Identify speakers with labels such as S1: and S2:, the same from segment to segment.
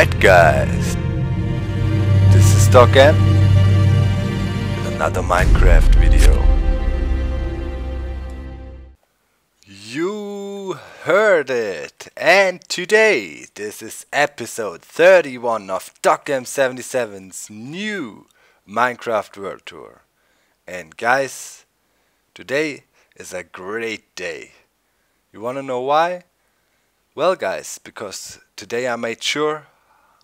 S1: Alright guys, this is Docm with another Minecraft video. You heard it! And today, this is episode 31 of Docm77's new Minecraft World Tour. And guys, today is a great day. You wanna know why? Well guys, because today I made sure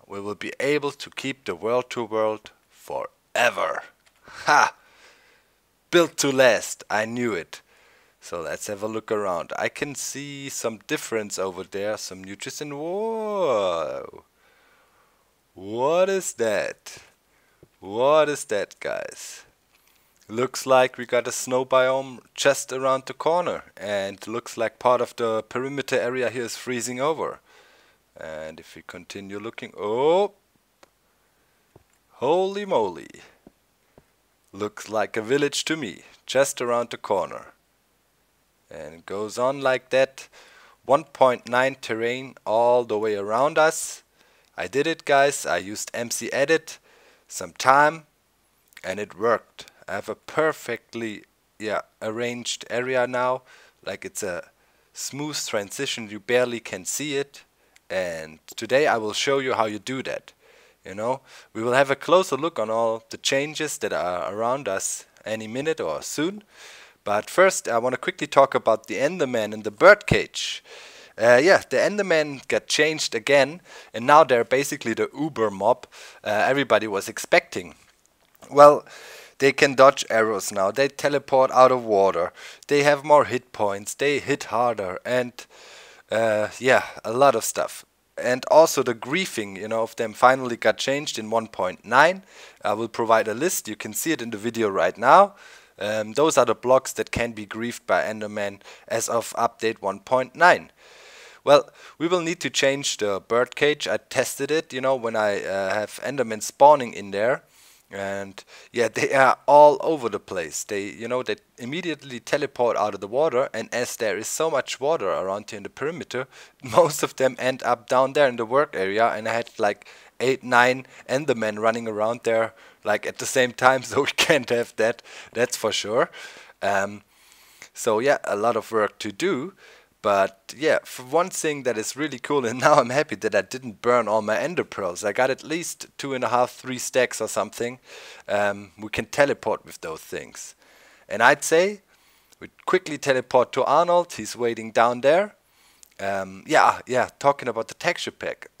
S1: we will be able to keep the World Tour world forever. Ha! Built to last, I knew it. So let's have a look around. I can see some difference over there, some nutrition. Whoa! What is that? What is that, guys? Looks like we got a snow biome just around the corner, and looks like part of the perimeter area here is freezing over. And if we continue looking, oh, holy moly, looks like a village to me, just around the corner. And it goes on like that, 1.9 terrain all the way around us. I did it guys, I used MCedit some time, and it worked. I have a perfectly arranged area now, like it's a smooth transition, you barely can see it. And today I will show you how you do that. You know, we will have a closer look on all the changes that are around us any minute or soon. But first I want to quickly talk about the Enderman and the birdcage. The Enderman got changed again, and now they're basically the Uber mob everybody was expecting. Well, they can dodge arrows now, they teleport out of water, they have more hit points, they hit harder, and a lot of stuff. And also the griefing, you know, of them finally got changed in 1.9. I will provide a list, you can see it in the video right now. Those are the blocks that can be griefed by Enderman as of update 1.9. Well, we will need to change the birdcage. I tested it, you know, when I have Enderman spawning in there. And yeah, they are all over the place. They immediately teleport out of the water, and as there is so much water around here in the perimeter, most of them end up down there in the work area, and I had like 8-9 Endermen running around there like at the same time, so we can't have that, that's for sure. So yeah, a lot of work to do. But yeah, for one thing that is really cool, and now I'm happy that I didn't burn all my ender pearls. I got at least 2.5, 3 stacks or something. We can teleport with those things. And I'd say we quickly teleport to Arnold. He's waiting down there. Talking about the texture pack.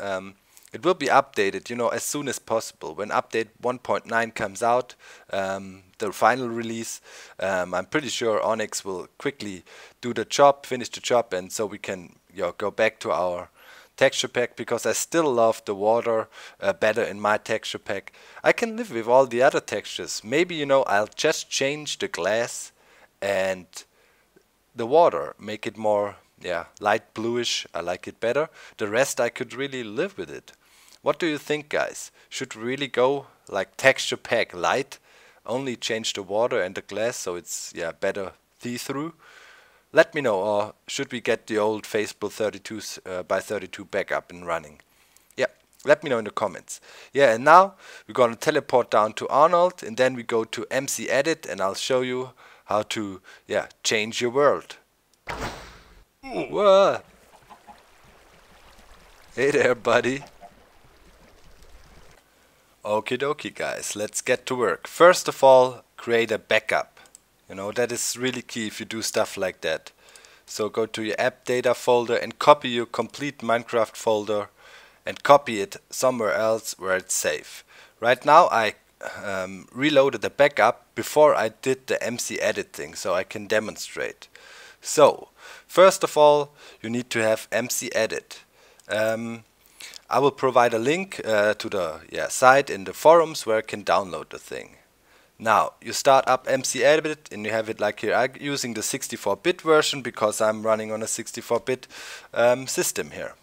S1: It will be updated, you know, as soon as possible. When update 1.9 comes out, the final release, I'm pretty sure Onyx will quickly do the job, finish the job, and so we can go back to our texture pack, because I still love the water better in my texture pack. I can live with all the other textures. Maybe, you know, I'll just change the glass and the water, make it more light bluish. I like it better. The rest I could really live with it. What do you think, guys? Should we really go like texture pack light, only change the water and the glass so it's better see-through? Let me know. Or should we get the old faithful 32 by 32 back up and running? Yeah, let me know in the comments. Yeah, and now we're gonna teleport down to Arnold, and then we go to MCedit, and I'll show you how to change your world. Whoa. Hey there, buddy. Okie dokie guys, let's get to work. First of all, create a backup. You know, that is really key if you do stuff like that. So go to your app data folder and copy your complete Minecraft folder and copy it somewhere else where it's safe. Right now I reloaded the backup before I did the MCedit thing, so I can demonstrate. So, first of all, you need to have MCedit. I will provide a link to the site in the forums where you can download the thing. Now, you start up MCedit and you have it like here. I'm using the 64-bit version because I'm running on a 64-bit system here.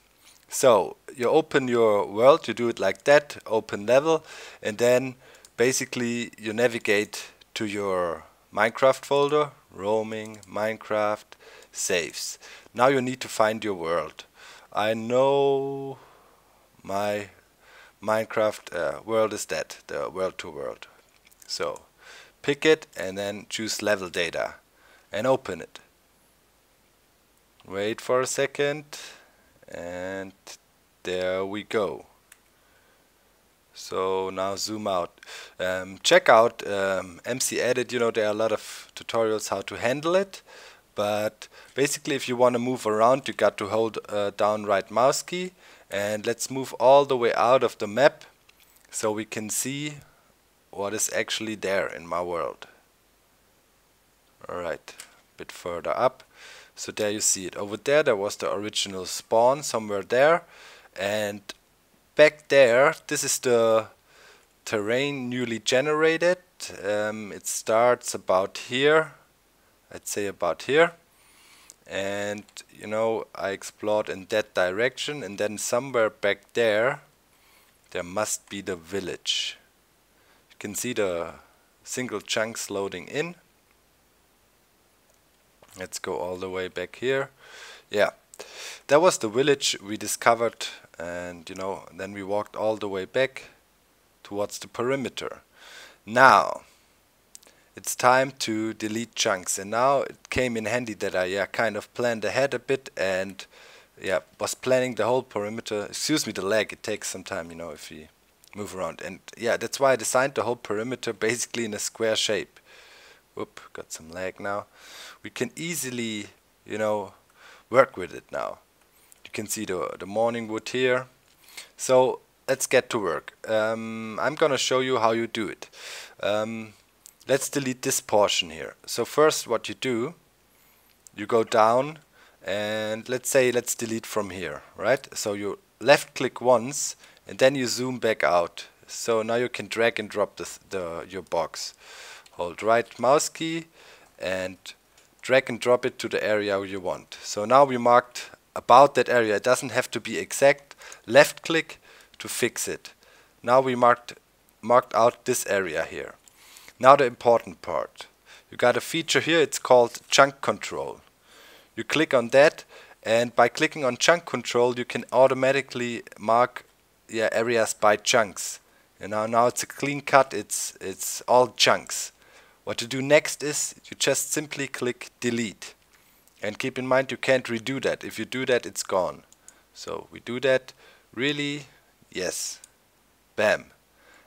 S1: So, you open your world, you do it like that, open level, and then basically you navigate to your Minecraft folder, roaming, Minecraft, saves. Now you need to find your world. I know my Minecraft world is that, the world to world. So pick it and then choose level data and open it. Wait for a second and there we go. So now zoom out. Check out MCedit. You know, there are a lot of tutorials how to handle it, but basically if you want to move around you got to hold down right mouse key, and let's move all the way out of the map so we can see what is actually there in my world. Alright, a bit further up. So there you see it. Over there was the original spawn somewhere there, and back there this is the terrain newly generated. It starts about here, I'd say about here, and you know, I explored in that direction, and then somewhere back there must be the village. You can see the single chunks loading in. Let's go all the way back here. Yeah, that was the village we discovered, and you know, then we walked all the way back towards the perimeter. Now it's time to delete chunks, and now it came in handy that I kind of planned ahead a bit and was planning the whole perimeter. Excuse me the lag, it takes some time, you know, if we move around, and yeah, that's why I designed the whole perimeter basically in a square shape. Whoop, got some lag now. We can easily, you know, work with it now. You can see the morning wood here. So let's get to work. I'm gonna show you how you do it. Let's delete this portion here. So first what you do, you go down and let's delete from here, right? So you left click once and then you zoom back out. So now you can drag and drop your box. Hold right mouse key and drag and drop it to the area you want. So now we marked about that area. It doesn't have to be exact. Left click to fix it. Now we marked out this area here. Now the important part. You got a feature here, it's called chunk control. You click on that, and by clicking on chunk control you can automatically mark areas by chunks. And now it's a clean cut, it's all chunks. What to do next is you just simply click delete, and keep in mind you can't redo that. If you do that, it's gone. So we do that, really, yes, bam,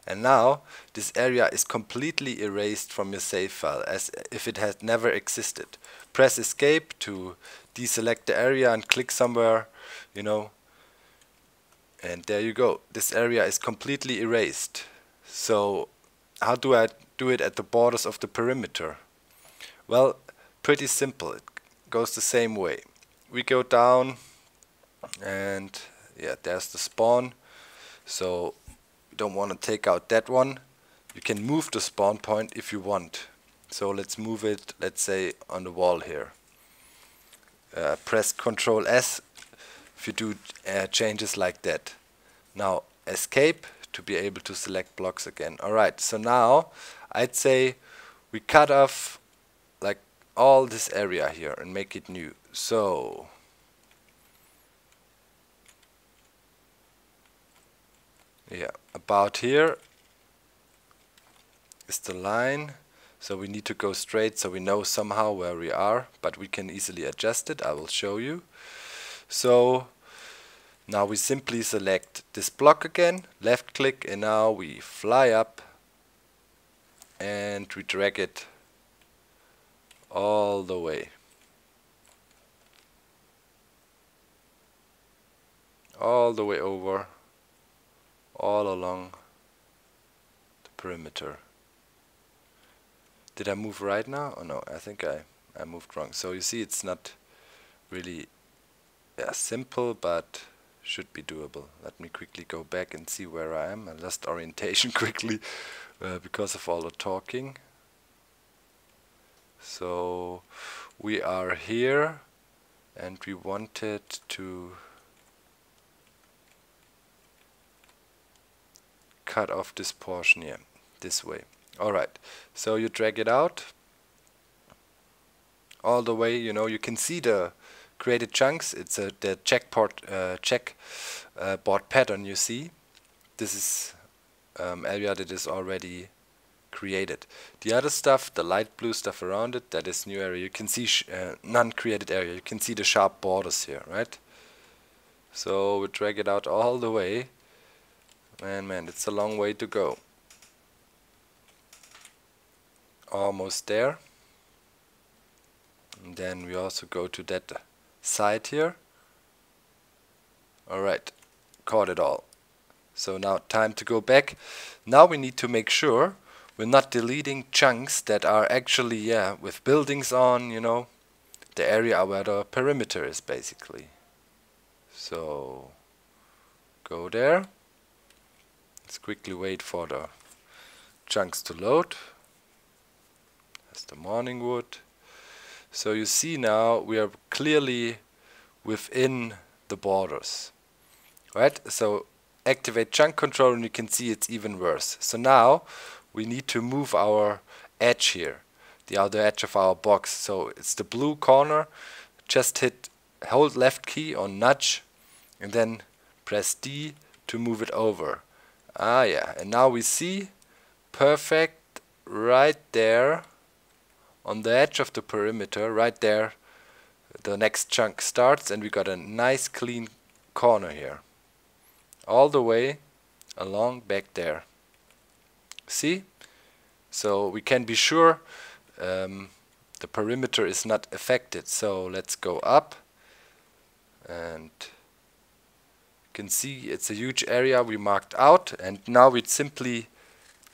S1: and now this area is completely erased from your save file as if it had never existed. Press escape to deselect the area and click somewhere, you know, and there you go, this area is completely erased. So how do I do it at the borders of the perimeter? Well, pretty simple. It goes the same way. We go down and there's the spawn. So we don't want to take out that one. You can move the spawn point if you want. So let's move it, let's say on the wall here. Press Ctrl S if you do changes like that. Now escape to be able to select blocks again. Alright, so now I'd say we cut off like all this area here and make it new. So about here is the line, so we need to go straight so we know somehow where we are, but we can easily adjust it. I will show you. So now we simply select this block again, left click, and now we fly up and we drag it all the way. All the way over, all along the perimeter. Did I move right now? Oh no, I think I moved wrong. So you see it's not really simple, but should be doable. Let me quickly go back and see where I am. I lost orientation quickly because of all the talking. So we are here and we wanted to cut off this portion here, this way. Alright, so you drag it out all the way, you know, you can see the created chunks. It's the checkboard pattern you see. this is area that is already created. The other stuff, the light blue stuff around it, that is new area. You can see non-created area. You can see the sharp borders here, right? So we drag it out all the way. Man, it's a long way to go. Almost there. And then we also go to that side here. Alright, caught it all. So now time to go back. Now we need to make sure we're not deleting chunks that are actually, yeah, with buildings on, you know, the area where the perimeter is basically. So go there. Let's quickly wait for the chunks to load. That's the morning wood. So you see now we are clearly within the borders, right? So activate chunk control and you can see it's even worse. So now we need to move our edge here, the other edge of our box. So it's the blue corner. Just hold left key on nudge and then press D to move it over. Ah yeah, and now we see perfect right there on the edge of the perimeter, right there the next chunk starts, and we got a nice clean corner here all the way along back there. See? So we can be sure the perimeter is not affected. So let's go up, and you can see it's a huge area we marked out, and now we'd simply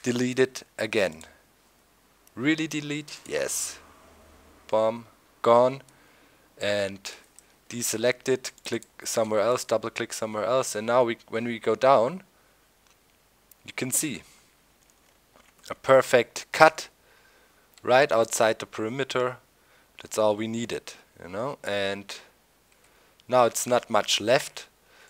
S1: delete it again. Really delete? Yes. Boom, gone. And deselect it, click somewhere else, double click somewhere else, and now when we go down, you can see a perfect cut right outside the perimeter. That's all we needed, you know. And now it's not much left,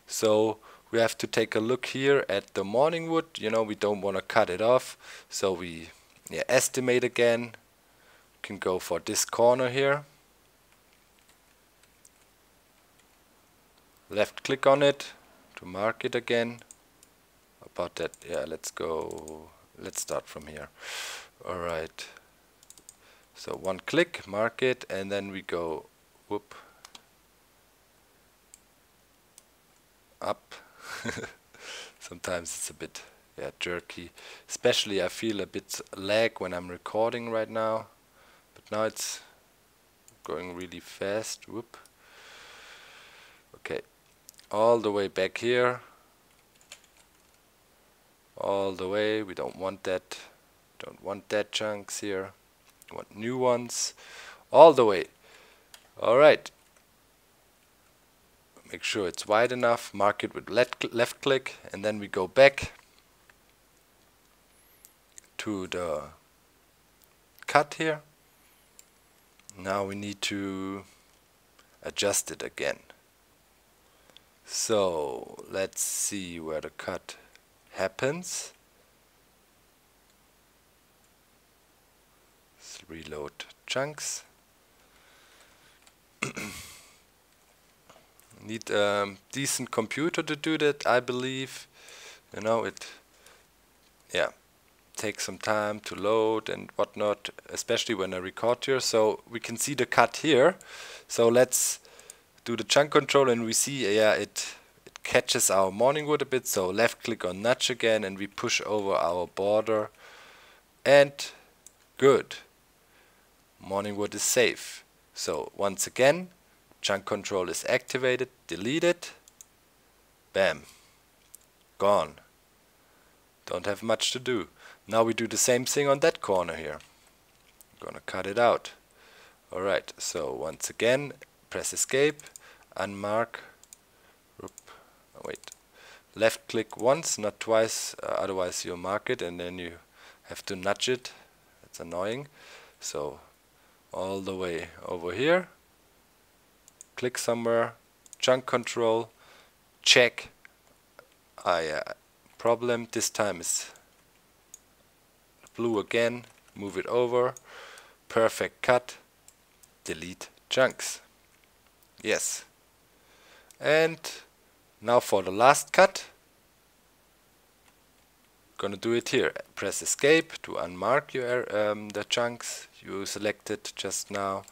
S1: so we have to take a look here at the morning wood. You know, we don't want to cut it off, so we estimate again. We can go for this corner here. Left click on it to mark it again. About that, yeah, let's start from here. Alright, so one click, mark it, and then we go whoop up. Sometimes it's a bit jerky, especially I feel a bit lag when I'm recording right now, but now it's going really fast. Whoop. Okay, all the way back here, all the way. We don't want that chunks here, we want new ones all the way. Alright, make sure it's wide enough, mark it with left click, and then we go back to the cut here. Now we need to adjust it again. So let's see where the cut happens. Let's reload chunks. Need a decent computer to do that, I believe. You know, it takes some time to load and whatnot, especially when I record here. So we can see the cut here. So let's do the chunk control, and we see it catches our morning wood a bit. So left click on nudge again, and we push over our border, and good, morning wood is safe. So once again, chunk control is activated, delete it, bam, gone. Don't have much to do. Now we do the same thing on that corner here. I'm gonna cut it out. Alright, so once again, press escape, unmark, left click once, not twice, otherwise you'll mark it and then you have to nudge it. It's annoying. So all the way over here, click somewhere, chunk control, check. Problem this time is blue again, move it over, perfect cut, delete chunks. Yes. And now for the last cut. gonna do it here. Press escape to unmark your the chunks you selected just now.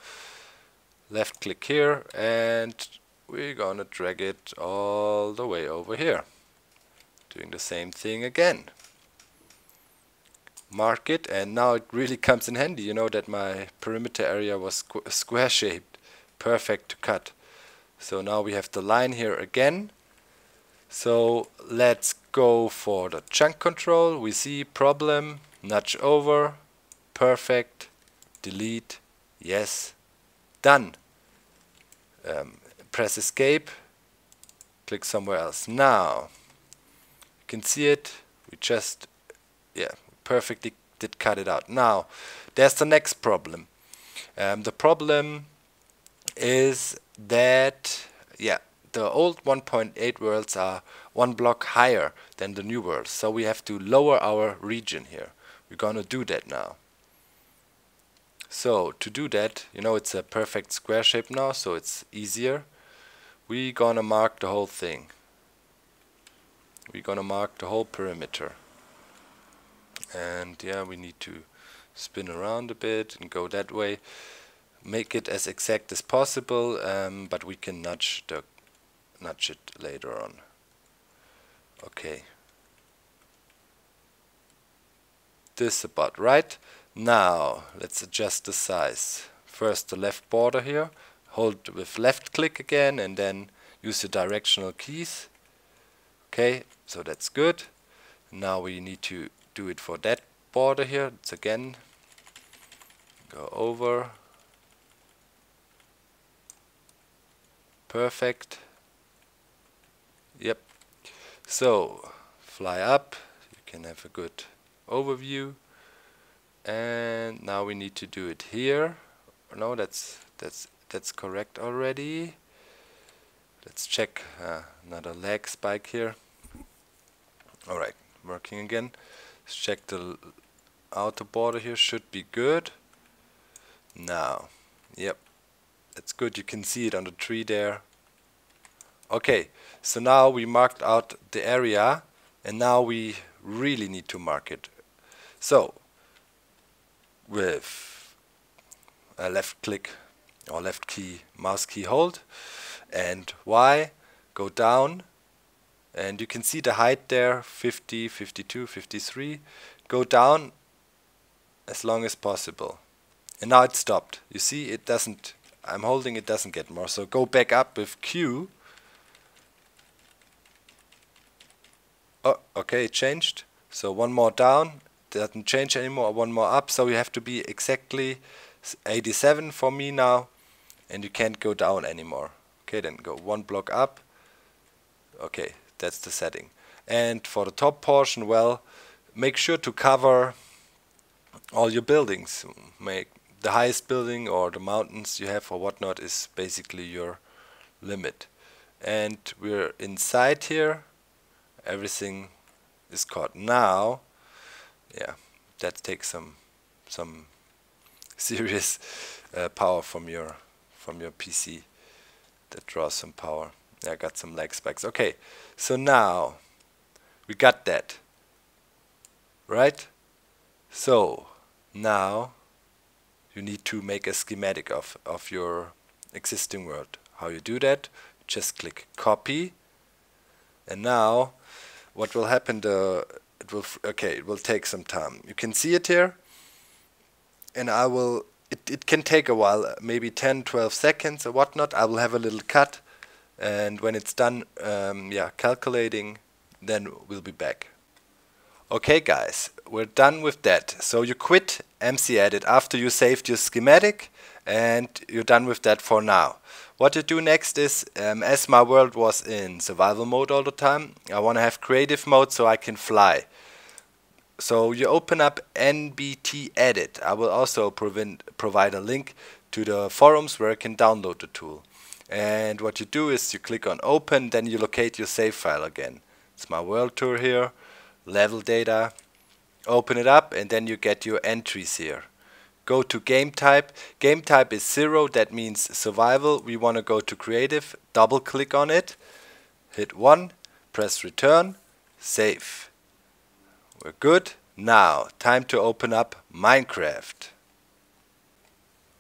S1: Left click here, and we're gonna drag it all the way over here. Doing the same thing again. Mark it, and now it really comes in handy. You know that my perimeter area was square shaped, perfect to cut. So now we have the line here again. So let's go for the chunk control. We see problem, nudge over, perfect, delete, yes, done. Press escape, click somewhere else. Now you can see it. We just, yeah, perfectly did cut it out. Now there's the next problem. The problem is that, yeah, the old 1.8 worlds are one block higher than the new worlds, so we have to lower our region here. We're gonna do that now. So to do that, you know, it's a perfect square shape now, so it's easier. We're gonna mark the whole thing. We're gonna mark the whole perimeter. And yeah, we need to spin around a bit and go that way. Make it as exact as possible, but we can nudge it later on. Okay. This is about right. Now let's adjust the size. First the left border here. Hold with left click again and then use the directional keys. Okay, so that's good. Now we need to do it for that border here. It's again, go over. Perfect. Yep. So fly up. You can have a good overview. And now we need to do it here. No, that's correct already. Let's check another lag spike here. All right, working again. Let's check the outer border here. Should be good. Now, yep, that's good. You can see it on the tree there. Okay, so now we marked out the area, and now we really need to mark it. So with a left click or left key, mouse key hold, and Y, go down, and you can see the height there, 50, 52, 53. Go down as long as possible. And now it stopped. You see, it doesn't, I'm holding, it doesn't get more. So go back up with Q. Oh, okay, it changed. So one more down, doesn't change anymore. One more up, so you have to be exactly 87 for me now, and you can't go down anymore. Okay, then go one block up. Okay, that's the setting. And for the top portion, well, make sure to cover all your buildings. Make the highest building or the mountains you have or whatnot is basically your limit. And we're inside here. Everything is caught now. Yeah, that takes some serious power from your PC. That draws some power. I got some lag spikes. Okay, so now we got that, right? So now you need to make a schematic of your existing world. How you do that? Just click copy, and now what will happen? It will take some time. You can see it here, and I will. It can take a while, maybe 10-12 seconds or whatnot. I will have a little cut, and when it's done, yeah, calculating, then we'll be back. Okay, guys, we're done with that. So you quit MCedit after you saved your schematic, and you're done with that for now. What you do next is, as my world was in survival mode all the time, I want to have creative mode so I can fly. So you open up NBTedit. I will also provide a link to the forums where you can download the tool. And what you do is you click on open, then you locate your save file again. It's my world tour here, level data. Open it up, and then you get your entries here. Go to game type. Game type is 0, that means survival. We want to go to creative. Double click on it, hit 1, press return, save. We're good. Now, time to open up Minecraft.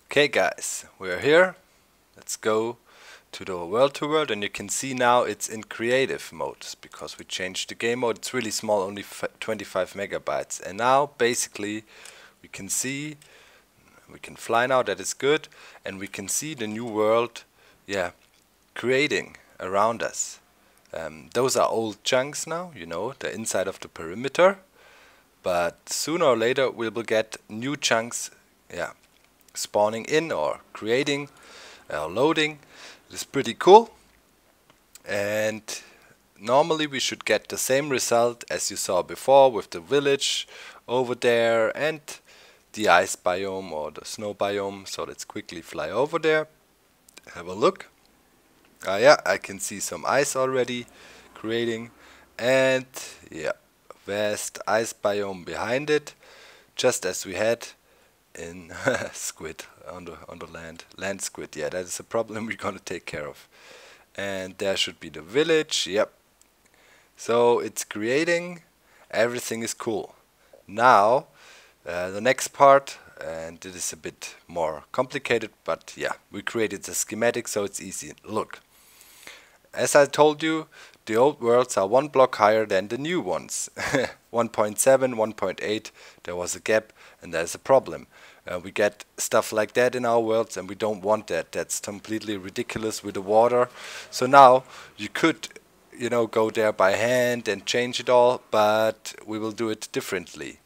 S1: Okay guys, we're here. Let's go to the world, and you can see now it's in creative mode because we changed the game mode. It's really small, only 25 megabytes. And now basically we can see, we can fly now, that is good, and we can see the new world, yeah, creating around us. Those are old chunks now, you know, the inside of the perimeter, but sooner or later we will get new chunks, yeah, spawning in or creating or loading. It's pretty cool, and normally we should get the same result as you saw before with the village over there and the ice biome or the snow biome. So let's quickly fly over there, have a look. Yeah, I can see some ice already creating, and yeah, vast ice biome behind it, just as we had in squid on the land squid. Yeah, that is a problem we're gonna take care of. And there should be the village. Yep. So it's creating. Everything is cool. Now the next part, and it is a bit more complicated, but yeah, we created the schematic, so it's easy. Look. As I told you, the old worlds are one block higher than the new ones. 1.7, 1.8, there was a gap, and there's a problem. We get stuff like that in our worlds, and we don't want that. That's completely ridiculous with the water. So now you could, you know, go there by hand and change it all, but we will do it differently.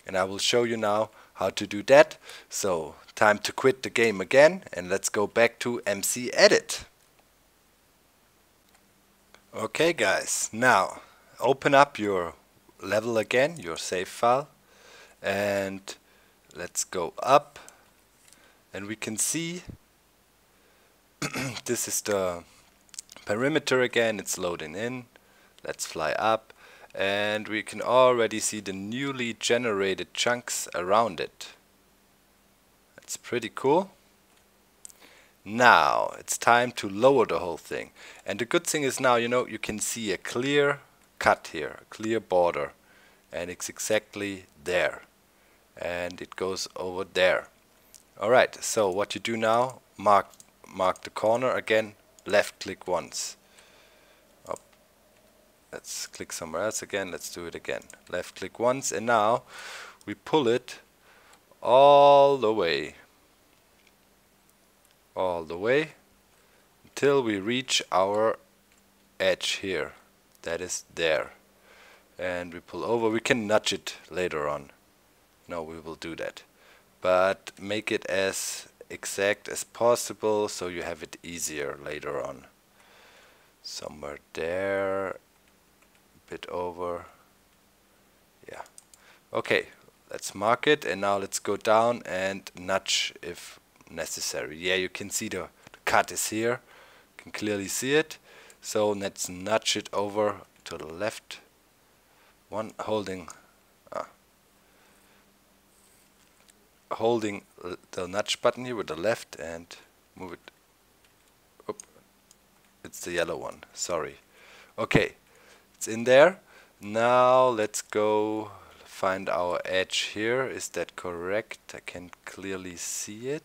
S1: And I will show you now how to do that. So time to quit the game again, and let's go back to MCedit. Okay guys, now open up your level again, your save file, and let's go up, and we can see this is the perimeter again. It's loading in. Let's fly up, and we can already see the newly generated chunks around it. That's pretty cool. Now it's time to lower the whole thing, and the good thing is now, you know, you can see a clear cut here, a clear border, and it's exactly there, and it goes over there. Alright, so what you do now, mark the corner again, left click once. Oh, let's click somewhere else again. Let's do it again, left click once, and now we pull it all the way until we reach our edge here, that is there, and we pull over. We can nudge it later on. No, we will do that, but make it as exact as possible so you have it easier later on. Somewhere there, a bit over. Yeah, okay, let's mark it, and now let's go down and nudge if necessary. Yeah, you can see the cut is here, you can clearly see it. So let's nudge it over to the left one, holding the nudge button here with the left, and move it. Oop. It's the yellow one, sorry. Okay, it's in there. Now let's go find our edge here. Is that correct? I can clearly see it.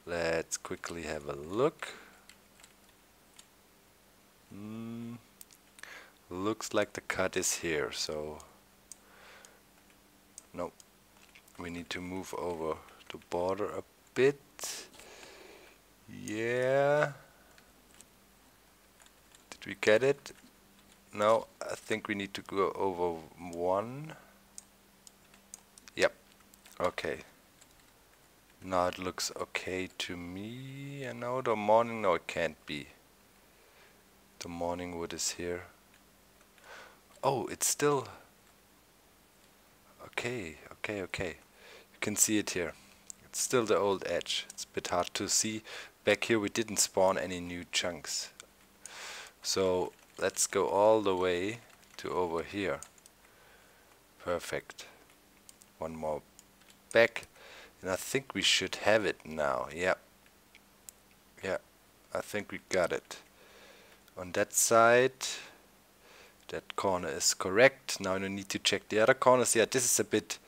S1: Let's quickly have a look. Looks like the cut is here, so no, we need to move over the border a bit. Yeah, did we get it? No, I think we need to go over one. Yep, okay. Now it looks okay to me. I know the morning, no, it can't be. The morning wood is here. Oh, it's still okay. You can see it here. It's still the old edge. It's a bit hard to see. Back here we didn't spawn any new chunks. So let's go all the way to over here. Perfect. One more back. And I think we should have it now. Yeah, I think we got it. On that side That corner is correct. Now you need to check the other corners. Yeah, this is a bit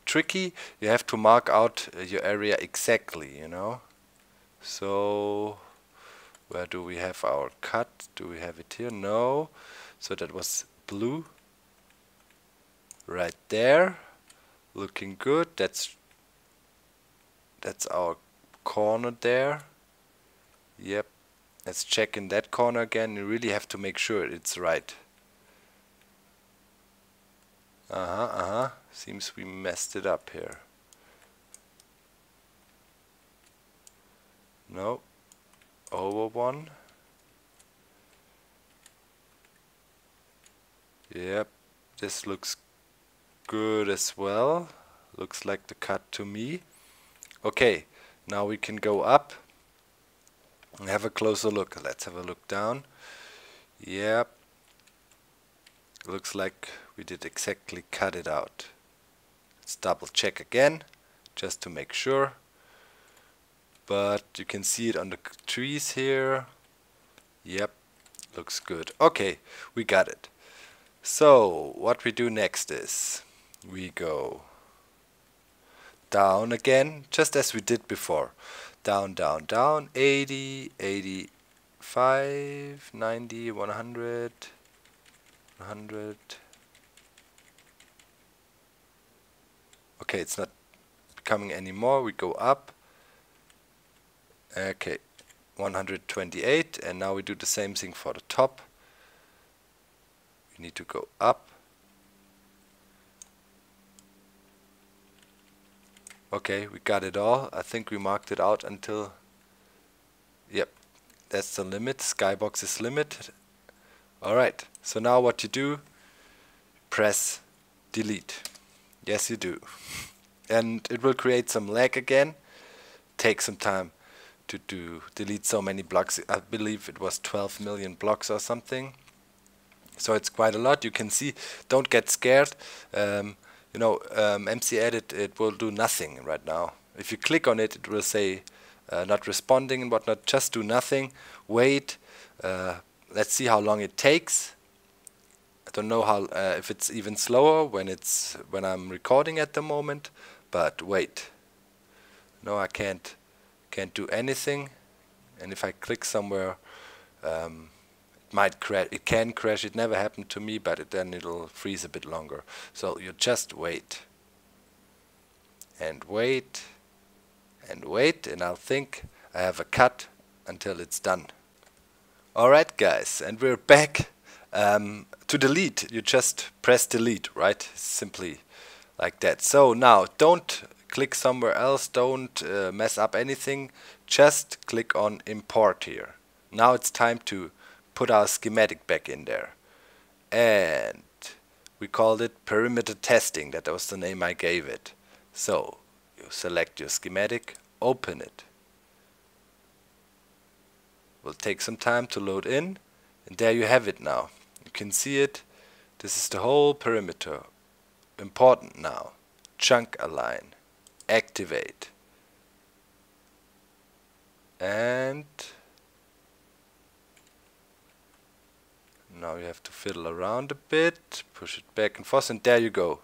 S1: tricky. You have to mark out your area exactly, you know. So where do we have our cut? Do we have it here? No. So that was blue. Right there. Looking good. That's our corner there. Yep. Let's check in that corner again. You really have to make sure it's right. Seems we messed it up here. No. Over one. Yep. This looks good as well. Looks like the cut to me. Okay. Now we can go up and have a closer look. Let's have a look down. Yep. Looks like we did exactly cut it out. Let's double check again, just to make sure. But you can see it on the trees here. Yep, looks good. Okay, we got it. So, what we do next is, we go down again, just as we did before. Down, down, down, 80, 85, 90, 100, 100. Okay, it's not becoming any more. We go up. Okay, 128, and now we do the same thing for the top. We need to go up. Okay, we got it all. I think we marked it out until... Yep, that's the limit. Skybox is limit. Alright, so now what you do, press delete. Yes, you do. And it will create some lag again. Take some time to delete so many blocks. I believe it was 12 million blocks or something. So it's quite a lot. You can see, don't get scared. You know, MCedit, it will do nothing right now. If you click on it, it will say not responding and whatnot. Just do nothing. Wait. Let's see how long it takes. I don't know how if it's even slower when I'm recording at the moment. But wait. No, I can't do anything. And if I click somewhere, it might crash. It can crash. It never happened to me, but then it'll freeze a bit longer. So you just wait. And wait. And wait. And I'll think I have a cut until it's done. Alright guys, and we're back. To delete, you just press delete, right? Simply like that. So now, don't click somewhere else, don't mess up anything. Just click on import here. Now it's time to put our schematic back in there. And we called it perimeter testing. That was the name I gave it. So you select your schematic, open it. Will take some time to load in, and there you have it now. You can see it. This is the whole perimeter. Important now. Chunk align. Activate. And now you have to fiddle around a bit, push it back and forth, and there you go.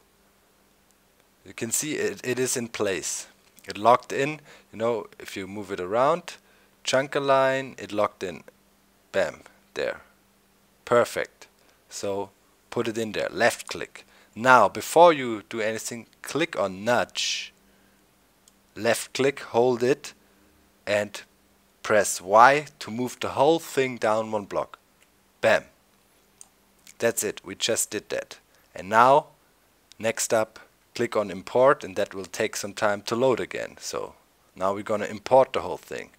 S1: You can see it is in place. It locked in. You know, if you move it around, chunk align, it locked in. Bam, there. Perfect. So put it in there. Left click. Now, before you do anything, click on nudge. Left click, hold it, and press Y to move the whole thing down one block. Bam. That's it. We just did that. And now, next up, click on import, and that will take some time to load again. So now we're gonna import the whole thing.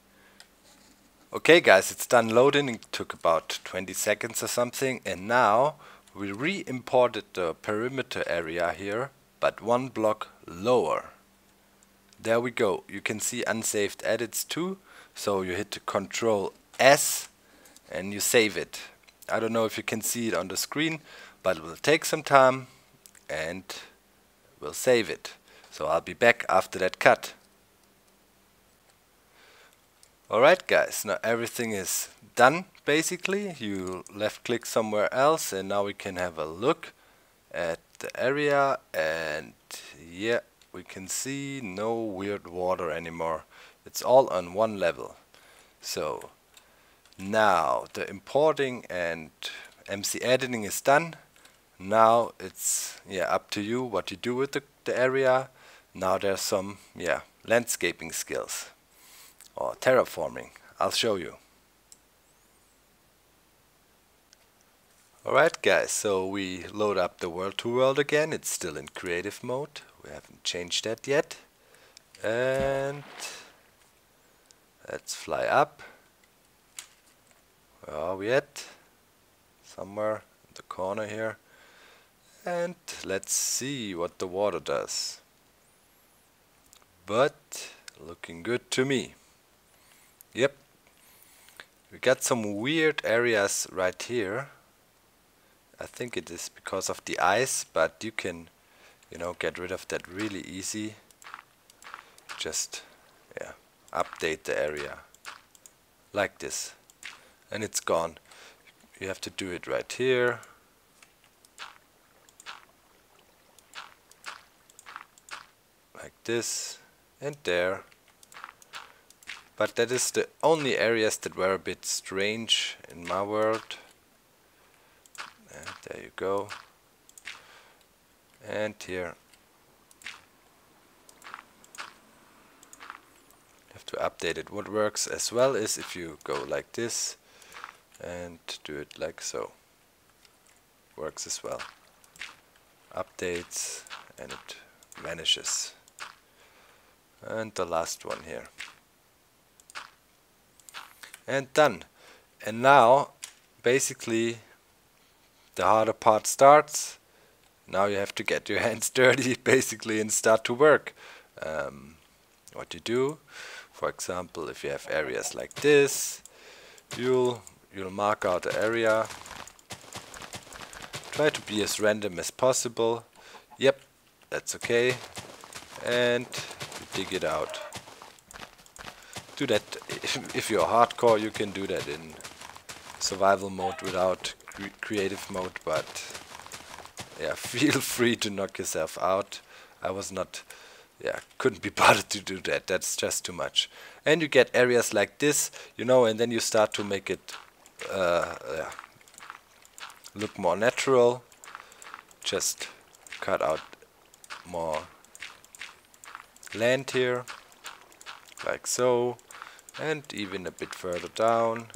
S1: Okay guys, it's done loading. It took about 20 seconds or something, and now we re-imported the perimeter area here, but one block lower. There we go. You can see unsaved edits too. So you hit Control S and you save it. I don't know if you can see it on the screen, but it will take some time and we'll save it. So I'll be back after that cut. Alright guys, now everything is done basically. You left click somewhere else and now we can have a look at the area, and yeah, we can see no weird water anymore. It's all on one level. So now the importing and MC editing is done. Now it's up to you what you do with the area. Now there's some landscaping skills or terraforming. I'll show you. Alright guys, so we load up the world to world again. It's still in creative mode. We haven't changed that yet. And let's fly up. Where are we at? Somewhere in the corner here. And let's see what the water does. But looking good to me. Yep. We got some weird areas right here. I think it is because of the ice, but you can, get rid of that really easy. Just, update the area like this, and it's gone. You have to do it right here. Like this, and there. But that is the only areas that were a bit strange in my world. And there you go. And here. You have to update it. What works as well is if you go like this and do it like so. Works as well. Updates and it vanishes. And the last one here. And done. And now basically the harder part starts. Now you have to get your hands dirty basically and start to work. What you do, for example, if you have areas like this, you'll mark out the area. Try to be as random as possible. Yep, that's okay. And you dig it out. Do that if you're hardcore. You can do that in survival mode without creative mode, but feel free to knock yourself out. I was not, couldn't be bothered to do that. That's just too much. And you get areas like this, and then you start to make it look more natural. Just cut out more land here, like so, and even a bit further down.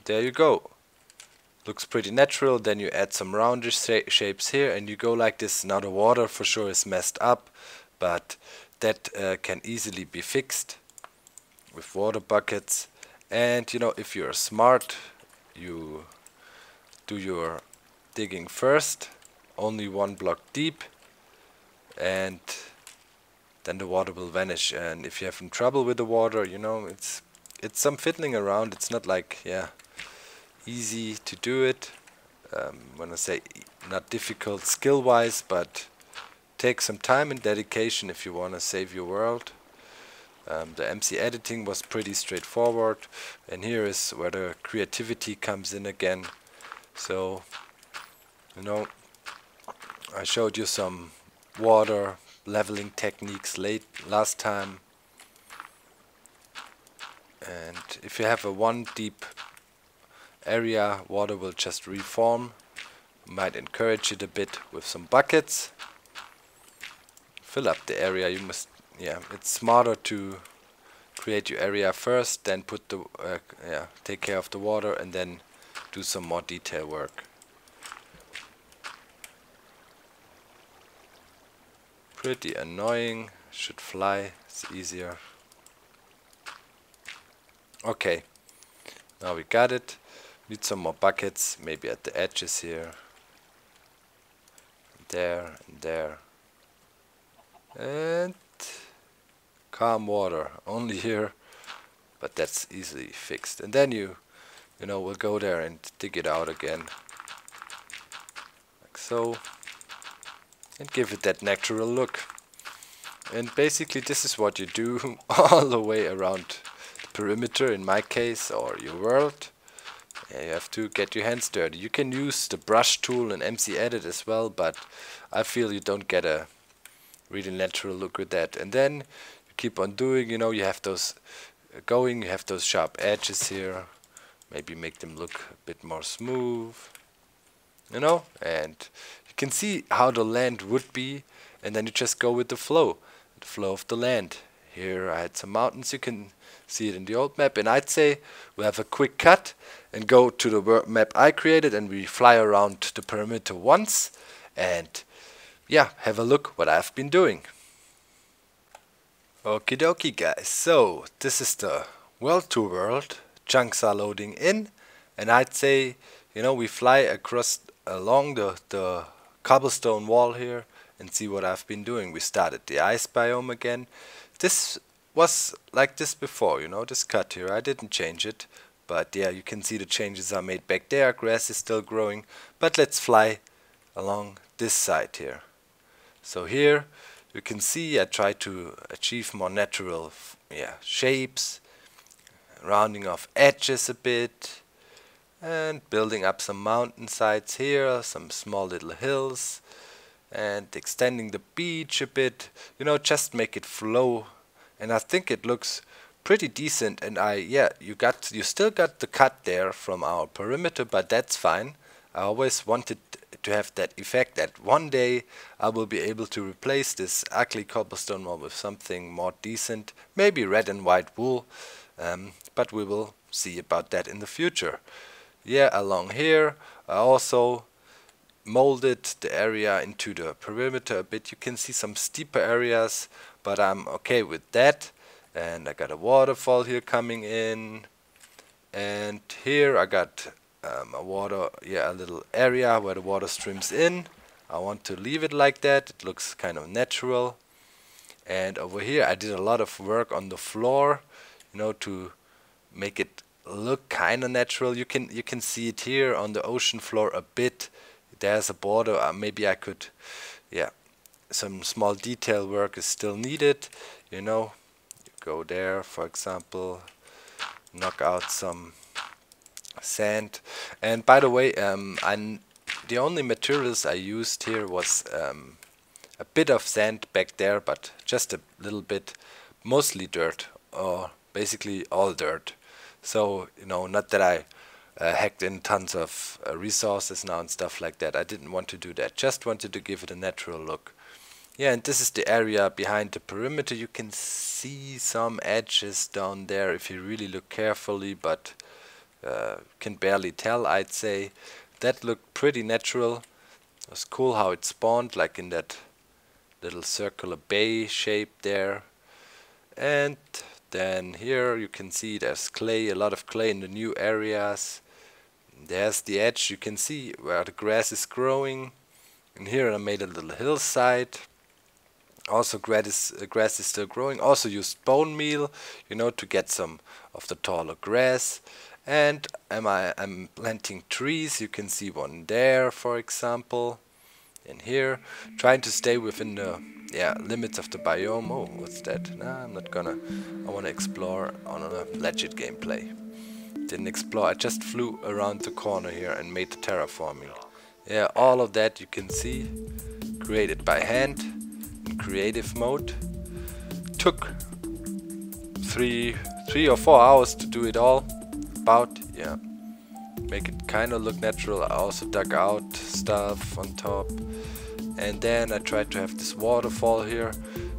S1: There you go. Looks pretty natural. Then you add some roundish shapes here and you go like this. Now the water for sure is messed up, but that can easily be fixed with water buckets. And if you're smart, you do your digging first, only one block deep, and then the water will vanish. And if you're having trouble with the water, it's some fiddling around. It's not like easy to do it. When I say not difficult skill wise, but take some time and dedication if you want to save your world. The MC editing was pretty straightforward, and here is where the creativity comes in again. So I showed you some water leveling techniques last time, and if you have a one deep area, water will just reform. Might encourage it a bit with some buckets. Fill up the area. You must, it's smarter to create your area first, then put the take care of the water, and then do some more detail work. Pretty annoying. Should fly. It's easier. Okay. Now we got it. Need some more buckets, maybe at the edges here. There and there. And calm water, only here, but that's easily fixed. And then we'll go there and dig it out again, like so, and give it that natural look. And basically this is what you do all the way around the perimeter in my case, or your world. Yeah, you have to get your hands dirty. You can use the brush tool in MCedit as well, but I feel you don't get a really natural look with that. And then you keep on doing, you know, you have those going, you have those sharp edges here. Maybe make them look a bit more smooth, you know, and you can see how the land would be, and then you just go with the flow of the land. Here I had some mountains, you can see it in the old map, and I'd say we have a quick cut and go to the map I created, and we fly around the perimeter once, and yeah, have a look what I've been doing. Okie dokie guys, so this is the world to world. Chunks are loading in, and I'd say, you know, we fly along the cobblestone wall here and see what I've been doing. We started the ice biome again. This was like this before, you know, this cut here. I didn't change it, but yeah, you can see the changes are made back there. Grass is still growing, but let's fly along this side here. So here you can see I try to achieve more natural shapes, rounding off edges a bit, and building up some mountainsides here, some small little hills, and extending the beach a bit, you know, just make it flow. And I think it looks pretty decent. And you still got the cut there from our perimeter, but that's fine. I always wanted to have that effect that one day I will be able to replace this ugly cobblestone wall with something more decent, maybe red and white wool, but we will see about that in the future. Yeah, along here I also molded the area into the perimeter a bit. You can see some steeper areas, but I'm okay with that. And I got a waterfall here coming in, and here I got a little area where the water streams in. I want to leave it like that. It looks kind of natural. And over here I did a lot of work on the floor, you know, to make it look kind of natural. You can see it here on the ocean floor a bit. There's a border. Maybe I could, some small detail work is still needed. You know, you go there, for example, knock out some sand. And by the way, the only materials I used here was a bit of sand back there, but just a little bit, mostly dirt, or basically all dirt. So, you know, not that I hacked in tons of resources now and stuff like that. I didn't want to do that. Just wanted to give it a natural look. Yeah, and this is the area behind the perimeter. You can see some edges down there if you really look carefully, but can barely tell, I'd say. That looked pretty natural. It was cool how it spawned, like in that little circular bay shape there. And then here you can see there's clay, a lot of clay in the new areas. There's the edge, you can see where the grass is growing. And here I made a little hillside. Also grass is still growing. Also used bone meal, you know, to get some of the taller grass. And I'm planting trees. You can see one there, for example. In here, trying to stay within the limits of the biome. Oh, what's that? Nah, I'm not gonna. I want to explore on a legit gameplay. Didn't explore. I just flew around the corner here and made the terraforming. Yeah, all of that you can see created by hand in creative mode. Took three or 4 hours to do it all. Make it kind of look natural. I also dug out stuff on top, and then I tried to have this waterfall here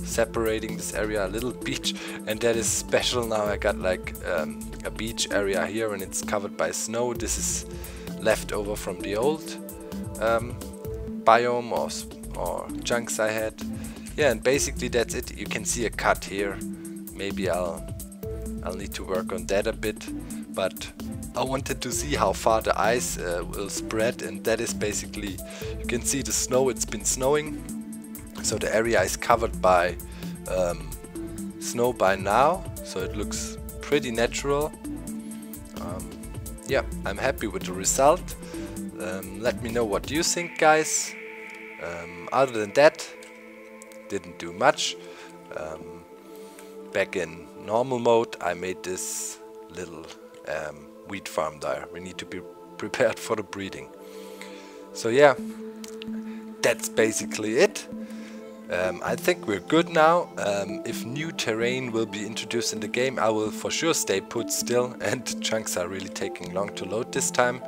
S1: separating this area, a little beach, and that is special now. I got like a beach area here and it's covered by snow. This is left over from the old biome or chunks I had. Yeah, and basically that's it. You can see a cut here. Maybe I'll need to work on that a bit, but I wanted to see how far the ice will spread, and that is basically, you can see the snow, it's been snowing, so the area is covered by snow by now, so it looks pretty natural. Yeah, I'm happy with the result. Let me know what you think, guys. Other than that, didn't do much. Back in normal mode I made this little wheat farm there. We need to be prepared for the breeding. So yeah, that's basically it. I think we're good now. If new terrain will be introduced in the game, I will for sure stay put still, and chunks are really taking long to load this time.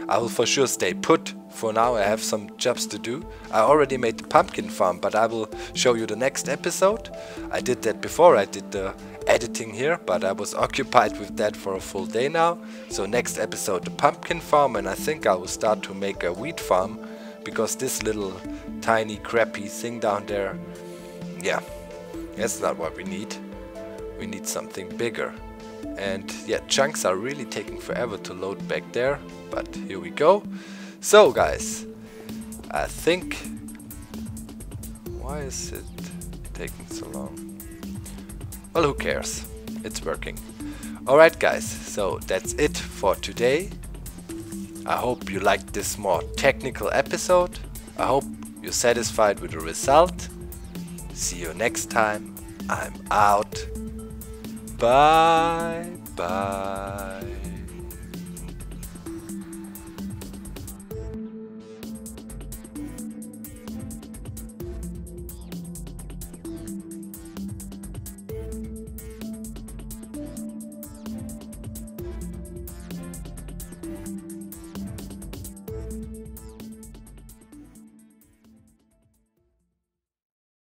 S1: I will for sure stay put. For now I have some jobs to do. I already made the pumpkin farm, but I will show you the next episode. I did that before, I did the editing here, but I was occupied with that for a full day now. So next episode the pumpkin farm, and I think I will start to make a wheat farm, because this little tiny crappy thing down there, yeah, that's not what we need. We need something bigger. And yeah, chunks are really taking forever to load back there, but here we go. So guys, I think, why is it taking so long? Well, who cares? It's working. Alright guys, so that's it for today. I hope you liked this more technical episode. I hope you're satisfied with the result. See you next time. I'm out. Bye bye.